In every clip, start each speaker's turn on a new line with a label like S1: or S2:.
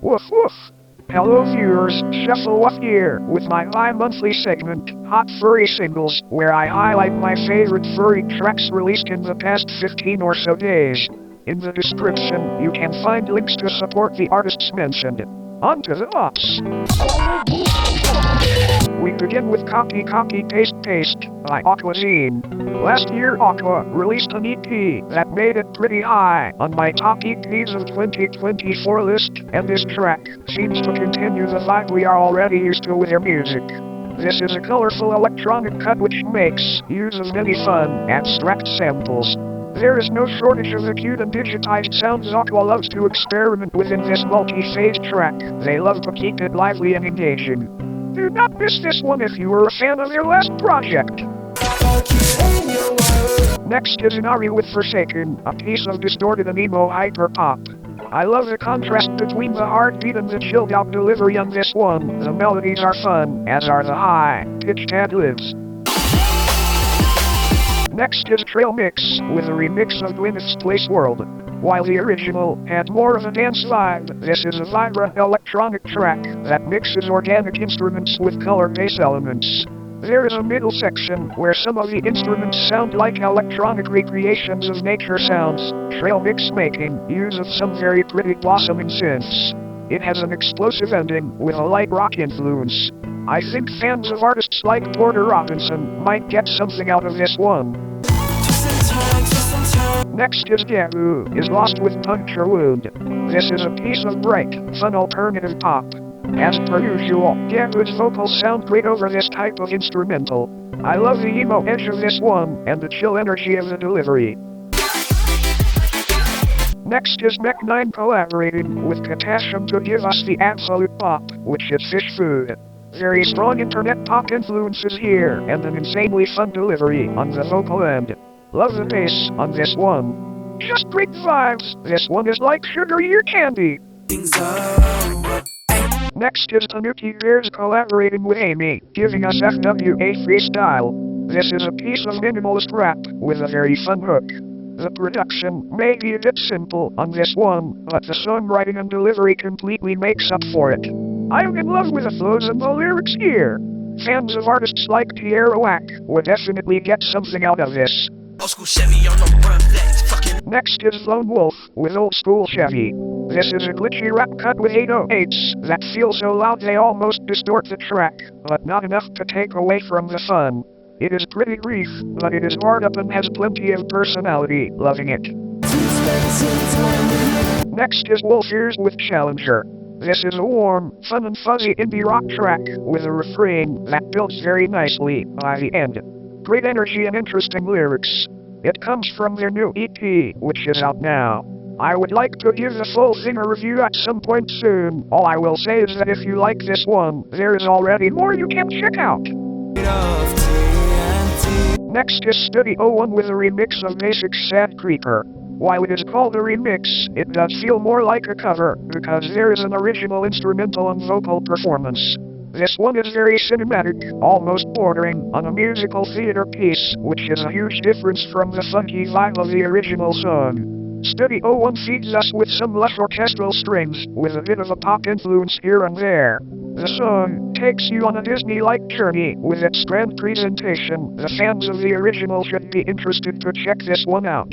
S1: Woof woof. Hello viewers, Woof here, with my bi-monthly segment, Hot Furry Singles, where I highlight my favorite furry tracks released in the past 15 or so days. In the description, you can find links to support the artists mentioned. On to the box. We begin with Copy Paste Paste by AQUASINE. Last year Aqua released an EP that made it pretty high on my top EPs of 2024 list, and this track seems to continue the vibe we are already used to with their music. This is a colorful electronic cut which makes use of many fun, abstract samples. There is no shortage of the cute and digitized sounds Aqua loves to experiment with in this multi-phase track. They love to keep it lively and engaging. Do not miss this one if you were a fan of their last project. Next is Inari with Forsaken, a piece of distorted and emo hyperpop. I love the contrast between the heartbeat and the chilled out delivery on this one. The melodies are fun, as are the high-pitched ad-libs. Next is TRAELMYX with a remix of Dwineth's Place World. While the original had more of a dance vibe, this is a vibrant electronic track that mixes organic instruments with color bass elements. There is a middle section where some of the instruments sound like electronic recreations of nature sounds, TRAELMYX making use of some very pretty blossoming synths. It has an explosive ending with a light rock influence. I think fans of artists like Porter Robinson might get something out of this one. Next is GABUISLOST with PUNCTURE Wound. This is a piece of bright, fun alternative pop. As per usual, GABU's vocals sound great over this type of instrumental. I love the emo edge of this one, and the chill energy of the delivery. Next is Mech9 collaborating with Catasham to give us the absolute pop, which is fish food. Very strong internet pop influences here, and an insanely fun delivery on the vocal end. Love the bass on this one. Just great vibes. This one is like sugar ear candy. Next is tanukibears collaborating with AIimi, giving us FWA freestyle. This is a piece of minimalist rap with a very fun hook. The production may be a bit simple on this one, but the songwriting and delivery completely makes up for it. I am in love with the flows and the lyrics here. Fans of artists like TRAELMYX would definitely get something out of this.
S2: Old school CHEVY on the front flex, fucking.
S1: Next is Vlone Woof with old school CHEVY. This is a glitchy rap cut with 808s that feel so loud they almost distort the track, but not enough to take away from the fun. It is pretty brief, but it is hard up and has plenty of personality. Loving it. Next is wolfears with Challenger. This is a warm, fun and fuzzy indie rock track with a refrain that builds very nicely by the end. Great energy and interesting lyrics. It comes from their new EP, which is out now. I would like to give the full thing a review at some point soon. All I will say is that if you like this one, there is already more you can check out. Next is Studi01 with a remix of Baasik's Sad Creeper. While it is called a remix, it does feel more like a cover, because there is an original instrumental and vocal performance. This one is very cinematic, almost bordering on a musical theater piece, which is a huge difference from the funky vibe of the original song. Studi01 feeds us with some lush orchestral strings, with a bit of a pop influence here and there. The song takes you on a Disney-like journey with its grand presentation. The fans of the original should be interested to check this one out.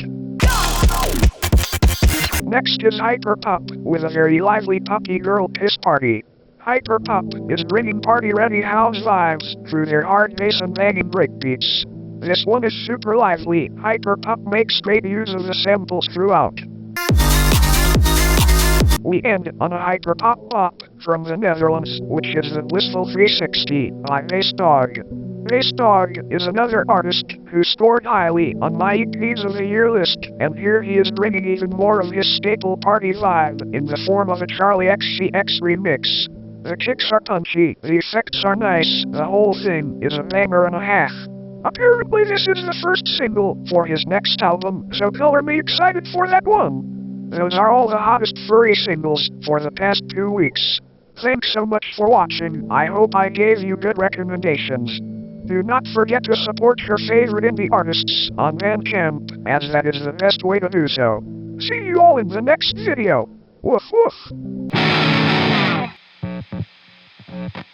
S1: Next is HYPERPUP with a very lively PUPPYGIRL piss party. HYPERPUP is bringing party-ready house vibes through their hard bass and banging breakbeats. This one is super lively. HYPERPUP makes great use of the samples throughout. We end on a hyperpop pop from the Netherlands, which is the Blissful 360 by BASSDOG. BASSDOG is another artist who scored highly on my EPs of the year list, and here he is bringing even more of his staple party vibe in the form of a Charlie XCX remix. The kicks are punchy, the effects are nice, the whole thing is a banger and a half. Apparently this is the first single for his next album, so color me excited for that one. Those are all the hottest furry singles for the past 2 weeks. Thanks so much for watching. I hope I gave you good recommendations. Do not forget to support your favorite indie artists on Bandcamp, as that is the best way to do so. See you all in the next video. Woof woof.
S3: Bye.